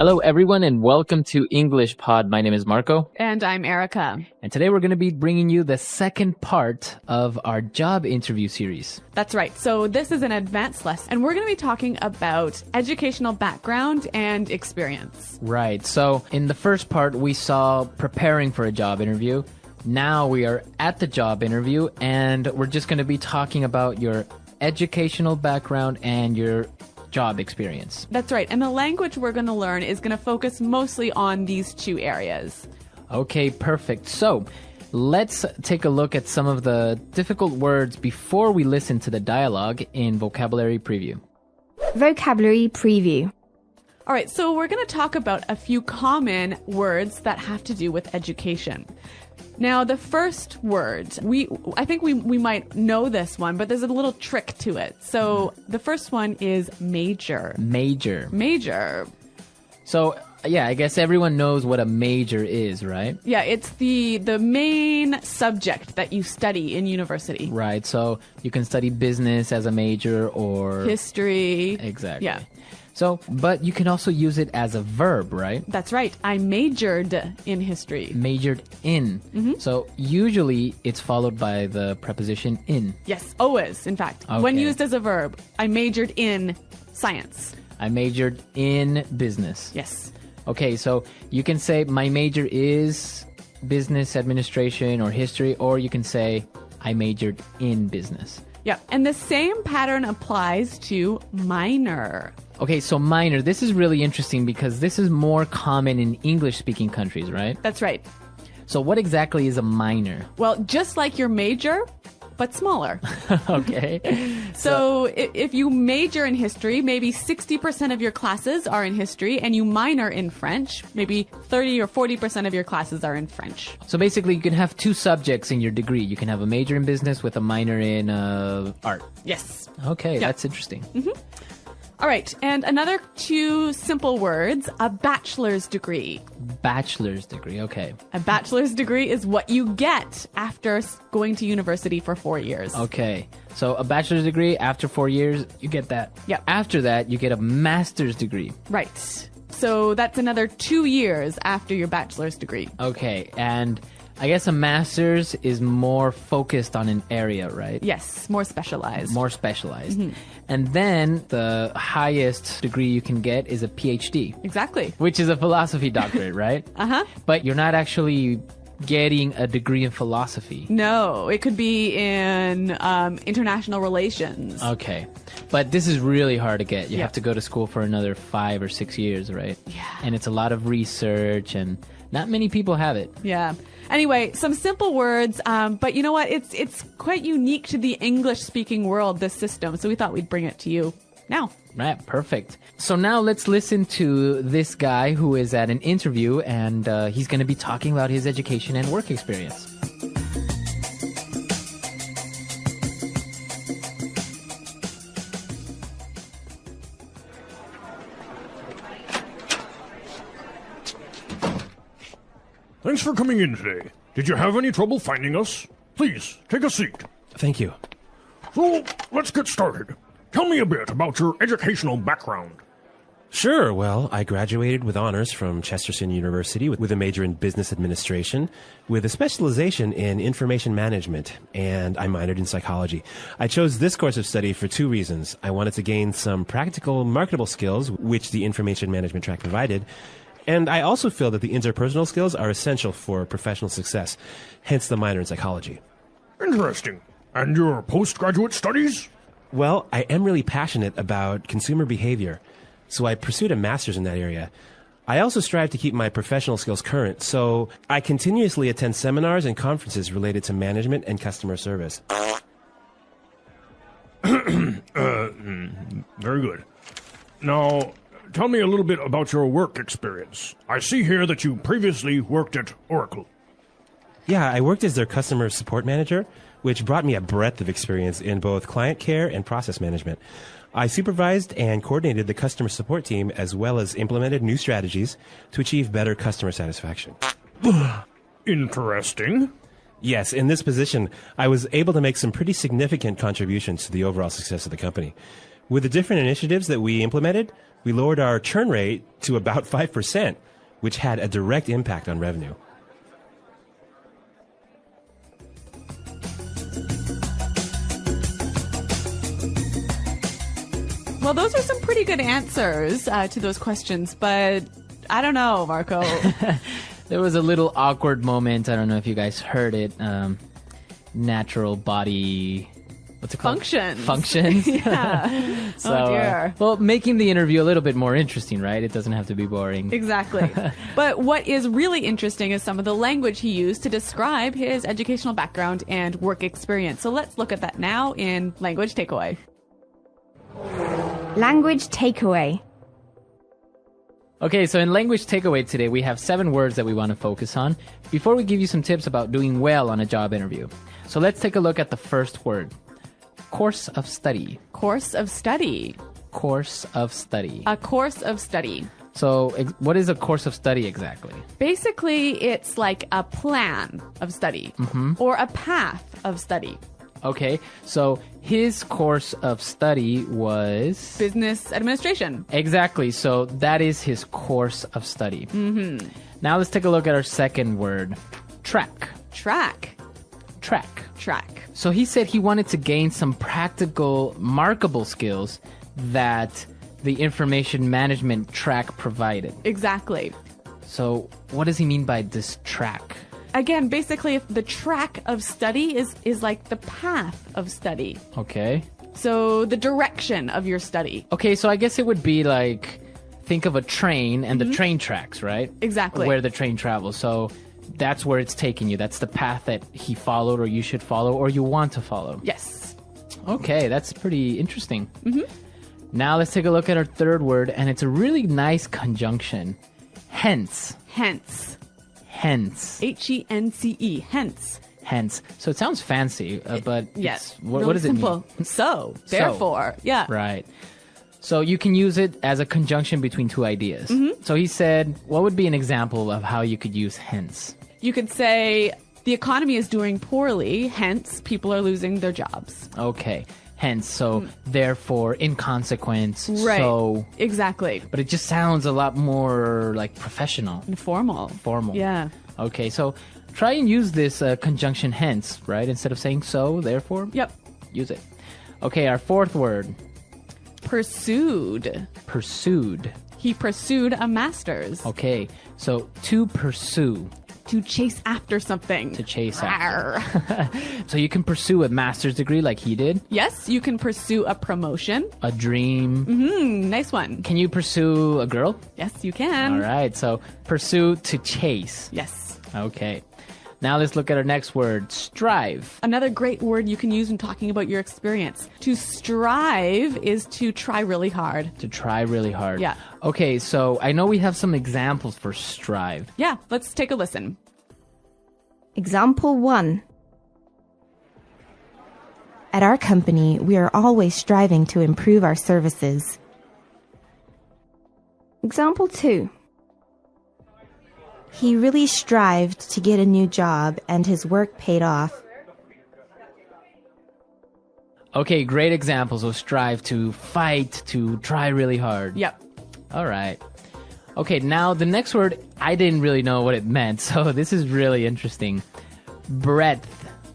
Hello, everyone, and welcome to English Pod. My name is Marco. And I'm Erica. And today we're going to be bringing you the second part of our job interview series. That's right. So this is an advanced lesson, and we're going to be talking about educational background and experience. Right. So in the first part, we saw preparing for a job interview. Now we are at the job interview, and we're just going to be talking about your educational background and your job experience. That's right. And the language we're going to learn is going to focus mostly on these two areas. Okay, perfect. So let's take a look at some of the difficult words before we listen to the dialogue in Vocabulary Preview. Vocabulary Preview. All right, so we're going to talk about a few common words that have to do with education. Now, the first word, I think we might know this one, but there's a little trick to it. So the first one is major. Major. Major. So, yeah, I guess everyone knows what a major is, right? Yeah, it's the main subject that you study in university. Right, so you can study business as a major or... history. Exactly. Yeah. So, but you can also use it as a verb, right? That's right. I majored in history. Majored in. Mm-hmm. So usually it's followed by the preposition in. Yes, always, in fact. Okay. When used as a verb, I majored in science. I majored in business. Yes. Okay, so you can say my major is business administration or history, or you can say I majored in business. Yeah, and the same pattern applies to minor. Okay, so minor, this is really interesting because this is more common in English-speaking countries, right? That's right. So what exactly is a minor? Well, just like your major, but smaller. Okay. So if you major in history, maybe 60% of your classes are in history, and you minor in French, maybe 30 or 40% of your classes are in French. So basically you can have two subjects in your degree. You can have a major in business with a minor in art. Yes. Okay, Yeah. That's interesting. Mm-hmm. All right, and another two simple words, a bachelor's degree. Bachelor's degree, okay. A bachelor's degree is what you get after going to university for 4 years. Okay, so a bachelor's degree, after 4 years, you get that. Yeah. After that, you get a master's degree. Right. So that's another 2 years after your bachelor's degree. Okay, and I guess a master's is more focused on an area, right? Yes, more specialized. More specialized. And then the highest degree you can get is a PhD. Exactly. Which is a philosophy doctorate, right? Uh-huh. But you're not actually getting a degree in philosophy. No, it could be in international relations. Okay. But this is really hard to get. You Yeah. have to go to school for another 5 or 6 years, right? Yeah. And it's a lot of research, and not many people have it. Yeah. Anyway, some simple words, but you know what? It's quite unique to the English-speaking world, this system, so we thought we'd bring it to you now. Right, perfect. So now let's listen to this guy who is at an interview, and he's going to be talking about his education and work experience. Thanks for coming in today. Did you have any trouble finding us? Please, take a seat. Thank you. So, let's get started. Tell me a bit about your educational background. Sure. Well, I graduated with honors from Chesterton University with a major in business administration, with a specialization in information management, and I minored in psychology. I chose this course of study for two reasons. I wanted to gain some practical, marketable skills, which the information management track provided, and I also feel that the interpersonal skills are essential for professional success, hence the minor in psychology. Interesting. And your postgraduate studies? Well, I am really passionate about consumer behavior, so I pursued a master's in that area. I also strive to keep my professional skills current, so I continuously attend seminars and conferences related to management and customer service. Very good. Now, tell me a little bit about your work experience. I see here that you previously worked at Oracle. Yeah, I worked as their customer support manager, which brought me a breadth of experience in both client care and process management. I supervised and coordinated the customer support team as well as implemented new strategies to achieve better customer satisfaction. Interesting. Yes, in this position, I was able to make some pretty significant contributions to the overall success of the company. With the different initiatives that we implemented, We lowered our churn rate to about 5%, which had a direct impact on revenue. Well, those are some pretty good answers to those questions, but I don't know, Marco. There was a little awkward moment. I don't know if you guys heard it. Natural body... What's it called? Functions. Yeah. So, oh, dear. Well, making the interview a little bit more interesting, right? It doesn't have to be boring. Exactly. But what is really interesting is some of the language he used to describe his educational background and work experience. So let's look at that now in Language Takeaway. Language takeaway. Okay, so in Language Takeaway today, we have 7 words that we want to focus on before we give you some tips about doing well on a job interview. So let's take a look at the first word. Course of study. Course of study. Course of study. A course of study. So what is a course of study exactly? Basically, it's like a plan of study or a path of study. Okay, so his course of study was... Business administration. Exactly, so that is his course of study. Mm-hmm. Now let's take a look at our second word. Track. Track. Track. Track. So he said he wanted to gain some practical, markable skills that the information management track provided. Exactly. So what does he mean by this track? Again, basically, if the track of study is like the path of study. Okay. So the direction of your study. Okay, so I guess it would be like, think of a train and the train tracks, right? Exactly. Where the train travels. So that's where it's taking you. That's the path that he followed or you should follow or you want to follow. Yes. Okay, that's pretty interesting. Mm-hmm. Now let's take a look at our third word, and it's a really nice conjunction. Hence. Hence. Hence. H-E-N-C-E. Hence. Hence. So it sounds fancy, but Yes. what Really does it simple. mean? So. Therefore. Yeah. Right. So you can use it as a conjunction between two ideas. Mm-hmm. So he said, what would be an example of how you could use hence? You could say the economy is doing poorly, hence people are losing their jobs. Okay. Hence, so therefore, in consequence, Right. so... Exactly. But it just sounds a lot more like professional. And formal. Formal. Yeah. Okay, so try and use this conjunction hence, right? Instead of saying so, therefore. Yep. Use it. Okay, our fourth word. Pursued. Pursued. He pursued a master's. Okay, so to pursue. To chase after something. To chase after. So you can pursue a master's degree like he did. Yes, you can pursue a promotion. A dream. Nice one. Can you pursue a girl? Yes, you can. All right, so pursue to chase. Yes. Okay. Now let's look at our next word, strive. Another great word you can use when talking about your experience. To strive is to try really hard. To try really hard. Yeah. Okay, so I know we have some examples for strive. Yeah, let's take a listen. Example 1. At our company, we are always striving to improve our services. Example 2. He really strived to get a new job and his work paid off. Okay, great examples of strive, to fight, to try really hard. Yep. All right. Okay, now the next word, I didn't really know what it meant, so this is really interesting. Breadth.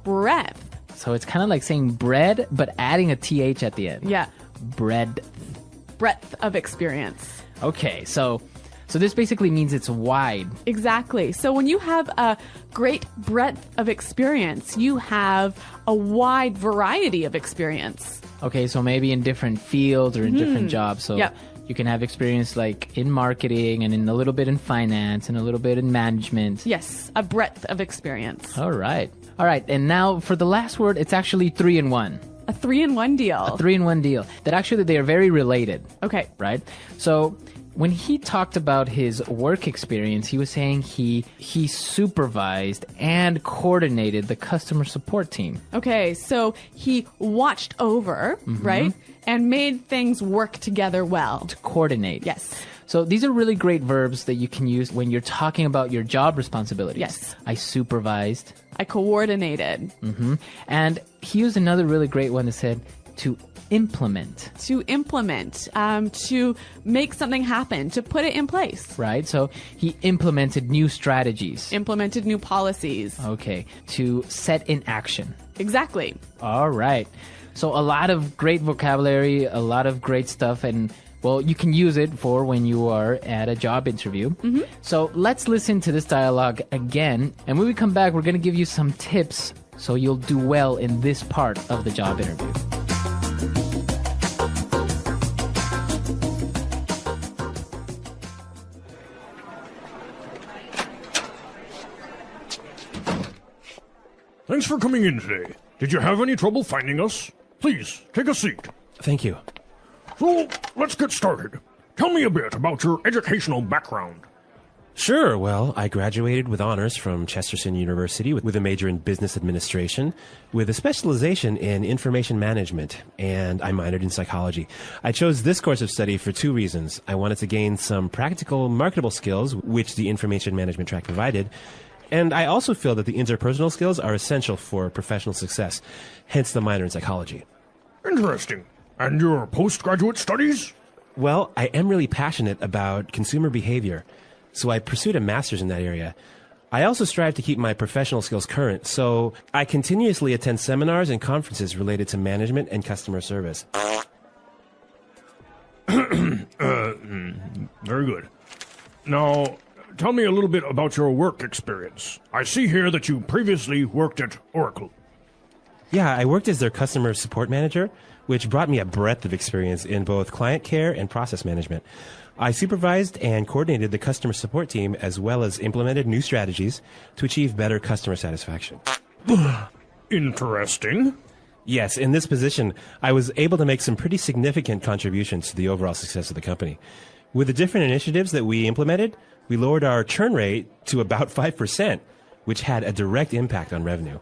Breadth. So it's kind of like saying bread, but adding a TH at the end. Yeah. Breadth. Breadth of experience. Okay, so this basically means it's wide. Exactly. So when you have a great breadth of experience, you have a wide variety of experience. Okay, so maybe in different fields or in different jobs. So Yep. you can have experience like in marketing and in a little bit in finance and a little bit in management. Yes, a breadth of experience. All right. All right, and now for the last word, it's actually 3-in-1. A 3-in-1 deal. A 3-in-1 deal. That actually they are very related. Okay. Right? So when he talked about his work experience, he was saying he supervised and coordinated the customer support team. Okay, so he watched over, right? And made things work together well. To coordinate. Yes. So these are really great verbs that you can use when you're talking about your job responsibilities. Yes. I supervised. I coordinated. And he used another really great one that said to implement. To implement, to make something happen, to put it in place. Right? So he implemented new strategies. Implemented new policies. Okay. To set in action. Exactly. All right. So a lot of great vocabulary, a lot of great stuff, and well, you can use it for when you are at a job interview. So let's listen to this dialogue again. And when we come back, we're going to give you some tips so you'll do well in this part of the job interview. Thanks for coming in today. Did you have any trouble finding us? Please, take a seat. Thank you. So, let's get started. Tell me a bit about your educational background. Sure. Well, I graduated with honors from Chesterton University with a major in business administration, with a specialization in information management, and I minored in psychology. I chose this course of study for two reasons. I wanted to gain some practical, marketable skills, which the information management track provided, and I also feel that the interpersonal skills are essential for professional success, hence the minor in psychology. Interesting. And your postgraduate studies? Well, I am really passionate about consumer behavior, so I pursued a master's in that area. I also strive to keep my professional skills current, so I continuously attend seminars and conferences related to management and customer service. Very good. Now, tell me a little bit about your work experience. I see here that you previously worked at Oracle. Yeah, I worked as their customer support manager, which brought me a breadth of experience in both client care and process management. I supervised and coordinated the customer support team as well as implemented new strategies to achieve better customer satisfaction. Interesting. Yes, in this position, I was able to make some pretty significant contributions to the overall success of the company. With the different initiatives that we implemented, we lowered our churn rate to about 5%, which had a direct impact on revenue.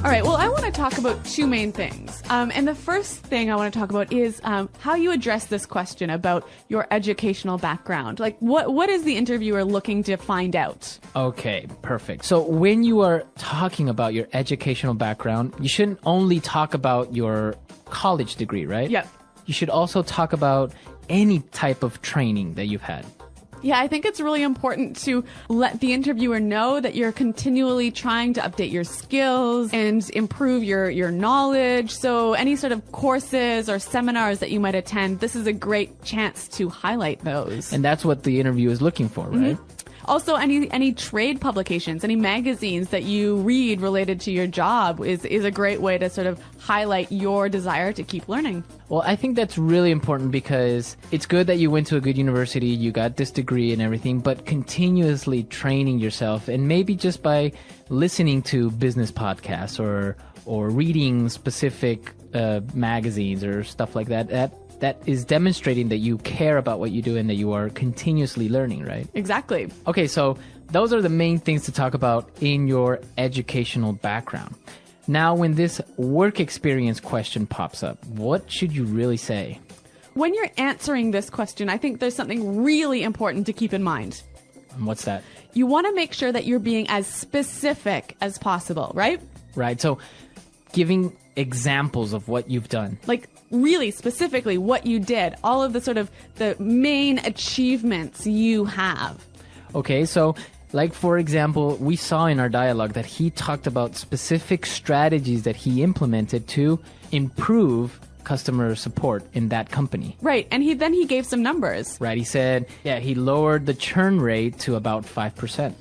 All right, well, I want to talk about two main things. And the first thing I want to talk about is how you address this question about your educational background. Like, what is the interviewer looking to find out? Okay, perfect. So when you are talking about your educational background, you shouldn't only talk about your college degree, right? Yep. You should also talk about any type of training that you've had. Yeah, I think it's really important to let the interviewer know that you're continually trying to update your skills and improve your knowledge. So any sort of courses or seminars that you might attend, this is a great chance to highlight those. And that's what the interview is looking for, right? Also, any trade publications, any magazines that you read related to your job is a great way to sort of highlight your desire to keep learning. Well, I think that's really important because it's good that you went to a good university, you got this degree and everything, but continuously training yourself, and maybe just by listening to business podcasts or reading specific magazines or stuff like that, that is demonstrating that you care about what you do and that you are continuously learning, right? Exactly. Okay, so those are the main things to talk about in your educational background. Now, when this work experience question pops up, what should you really say? When you're answering this question, I think there's something really important to keep in mind. And what's that? You want to make sure that you're being as specific as possible, right? Right, so giving examples of what you've done. Like, really specifically what you did, all of the sort of the main achievements you have. Okay, so like, for example, we saw in our dialogue that he talked about specific strategies that he implemented to improve customer support in that company. Right, and he gave some numbers. Right, he said, yeah, he lowered the churn rate to about 5%.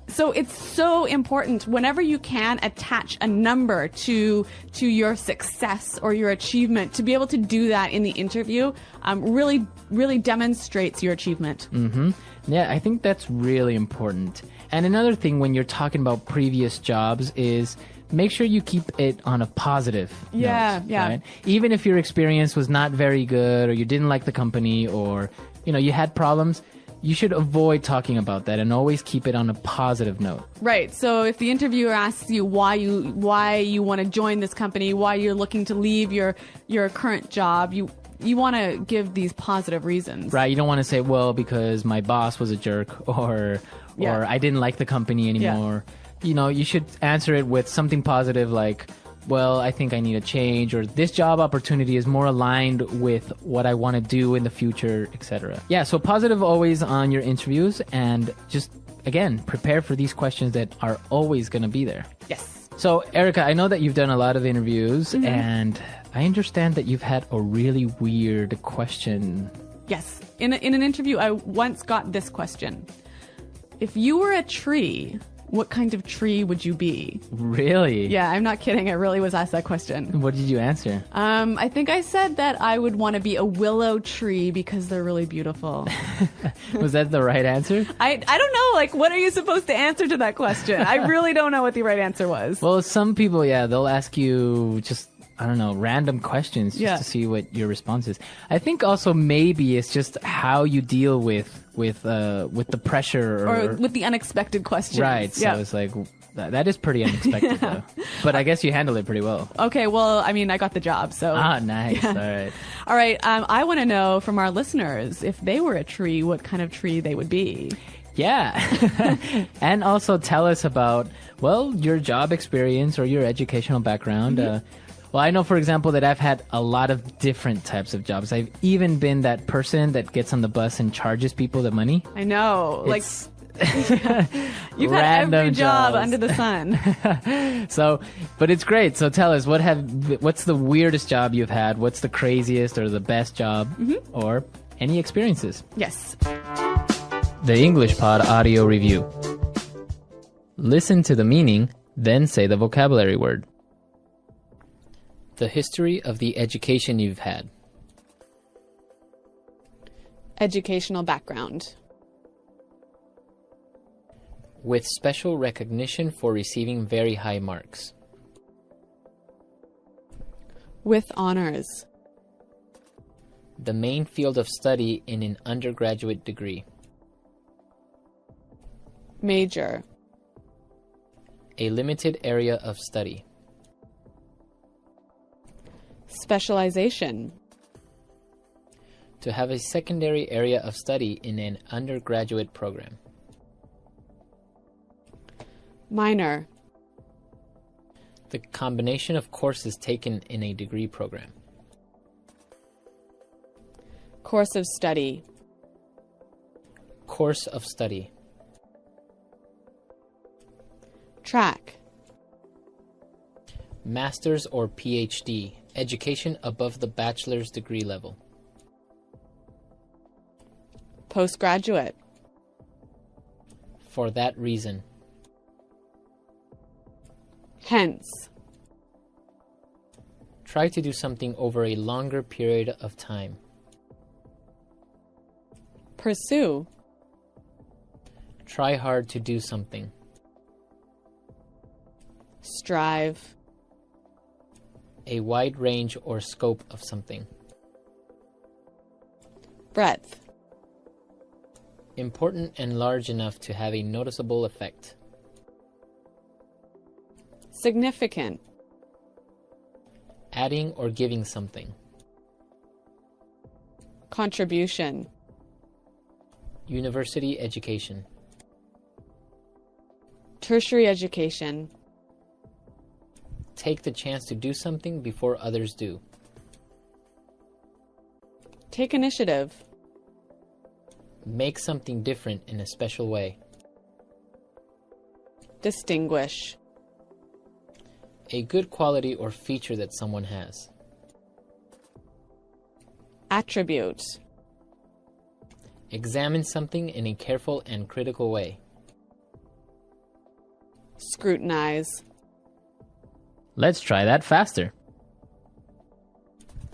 So it's so important whenever you can attach a number to your success or your achievement, to be able to do that in the interview really demonstrates your achievement. Mm-hmm. Yeah, I think that's really important. And another thing when you're talking about previous jobs is make sure you keep it on a positive note. Yeah. Right? Even if your experience was not very good or you didn't like the company or you had problems, you should avoid talking about that and always keep it on a positive note. Right. So if the interviewer asks you why you want to join this company, why you're looking to leave your current job, you want to give these positive reasons. Right. You don't want to say, well, because my boss was a jerk or Yeah. or I didn't like the company anymore. You know, you should answer it with something positive like, well, I think I need a change, or this job opportunity is more aligned with what I want to do in the future, etc. Yeah, so positive always on your interviews, and just, again, prepare for these questions that are always going to be there. Yes. So, Erica, I know that you've done a lot of interviews, and I understand that you've had a really weird question. Yes. In an interview, I once got this question. If you were a tree, what kind of tree would you be? Really? Yeah, I'm not kidding. I really was asked that question. What did you answer? I think I said that I would want to be a willow tree because they're really beautiful. Was that the right answer? I don't know. Like, what are you supposed to answer to that question? I really don't know what the right answer was. Well, some people, they'll ask you just, I don't know, random questions just to see what your response is. I think also maybe it's just how you deal with the pressure or with the unexpected questions. Right. So it's like, that is pretty unexpected though. But I guess you handled it pretty well. Okay. Well, I mean, I got the job. So. Nice. All right. All right. I want to know from our listeners, if they were a tree, what kind of tree they would be. Yeah. And also tell us about, well, your job experience or your educational background. Well, I know, for example, that I've had a lot of different types of jobs. I've even been that person that gets on the bus and charges people the money. I know. It's You've had every job jobs under the sun. So, but it's great. So tell us, what's the weirdest job you've had? What's the craziest or the best job? Or any experiences? Yes. The English Pod Audio Review. Listen to the meaning, then say the vocabulary word. The history of the education you've had. Educational background. With special recognition for receiving very high marks. With honors. The main field of study in an undergraduate degree. Major. A limited area of study. Specialization. To have a secondary area of study in an undergraduate program. Minor. The combination of courses taken in a degree program. Course of study. Course of study. Track. Master's or PhD, education above the bachelor's degree level. Postgraduate. For that reason. Hence. Try to do something over a longer period of time. Pursue. Try hard to do something. Strive. A wide range or scope of something. Breadth. Important and large enough to have a noticeable effect. Significant. Adding or giving something. Contribution. University education. Tertiary education. Take the chance to do something before others do. Take initiative. Make something different in a special way. Distinguish. A good quality or feature that someone has. Attribute. Examine something in a careful and critical way. Scrutinize. Let's try that faster.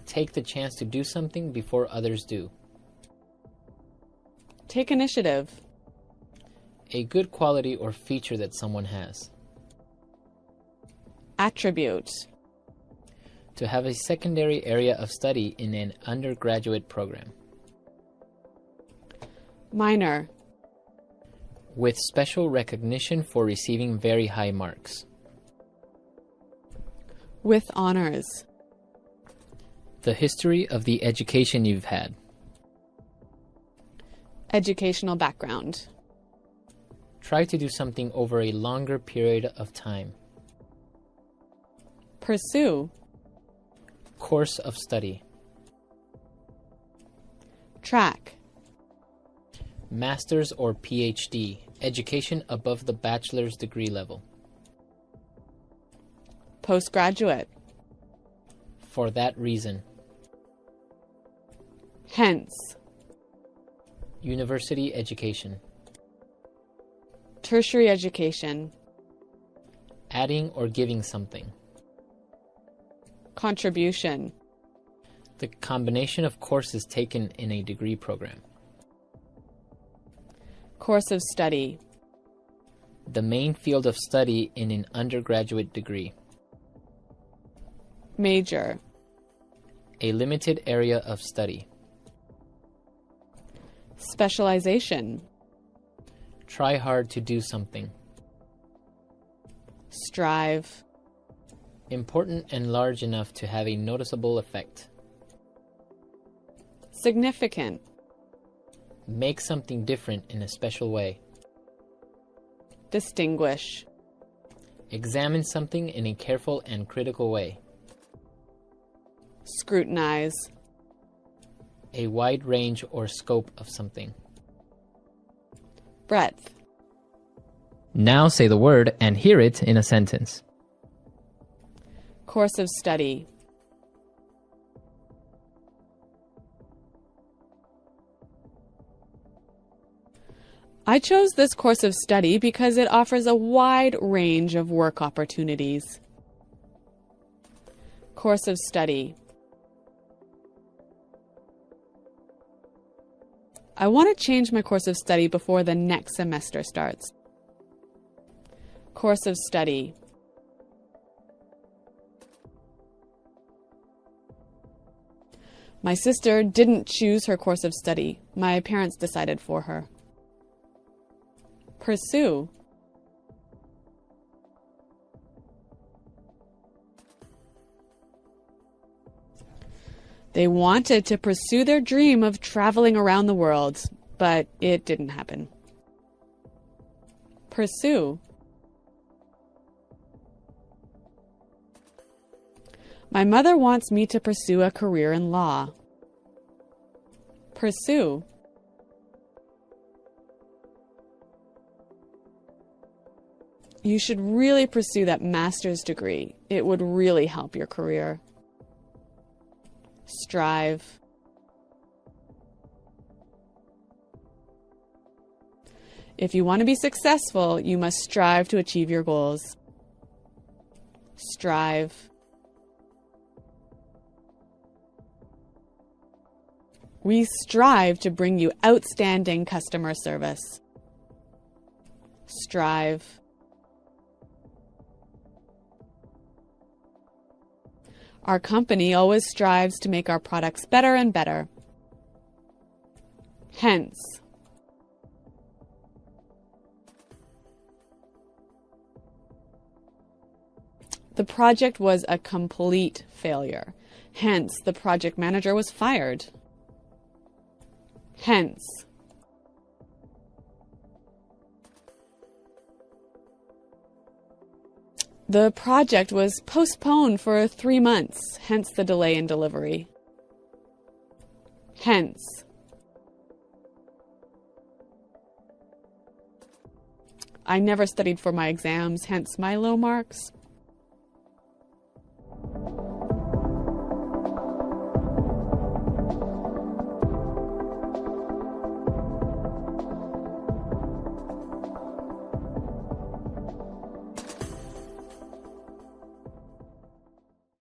Take the chance to do something before others do. Take initiative. A good quality or feature that someone has. Attribute. To have a secondary area of study in an undergraduate program. Minor. With special recognition for receiving very high marks. With honors. The history of the education you've had. Educational background. Try to do something over a longer period of time. Pursue. Course of study. Track. Master's or PhD, education above the bachelor's degree level. Postgraduate. For that reason. Hence. University education. Tertiary education. Adding or giving something. Contribution. The combination of courses taken in a degree program. Course of study. The main field of study in an undergraduate degree. Major. A limited area of study. Specialization. Try hard to do something. Strive. Important and large enough to have a noticeable effect. Significant. Make something different in a special way. Distinguish. Examine something in a careful and critical way. Scrutinize. A wide range or scope of something. Breadth. Now say the word and hear it in a sentence. Course of study. I chose this course of study because it offers a wide range of work opportunities. Course of study. I want to change my course of study before the next semester starts. Course of study. My sister didn't choose her course of study. My parents decided for her. Pursue. They wanted to pursue their dream of traveling around the world, but it didn't happen. Pursue. My mother wants me to pursue a career in law. Pursue. You should really pursue that master's degree. It would really help your career. Strive. If you want to be successful, you must strive to achieve your goals. Strive. We strive to bring you outstanding customer service. Strive. Our company always strives to make our products better and better. Hence. The project was a complete failure. Hence, the project manager was fired. Hence. The project was postponed for 3 months, hence the delay in delivery. Hence. I never studied for my exams, hence my low marks.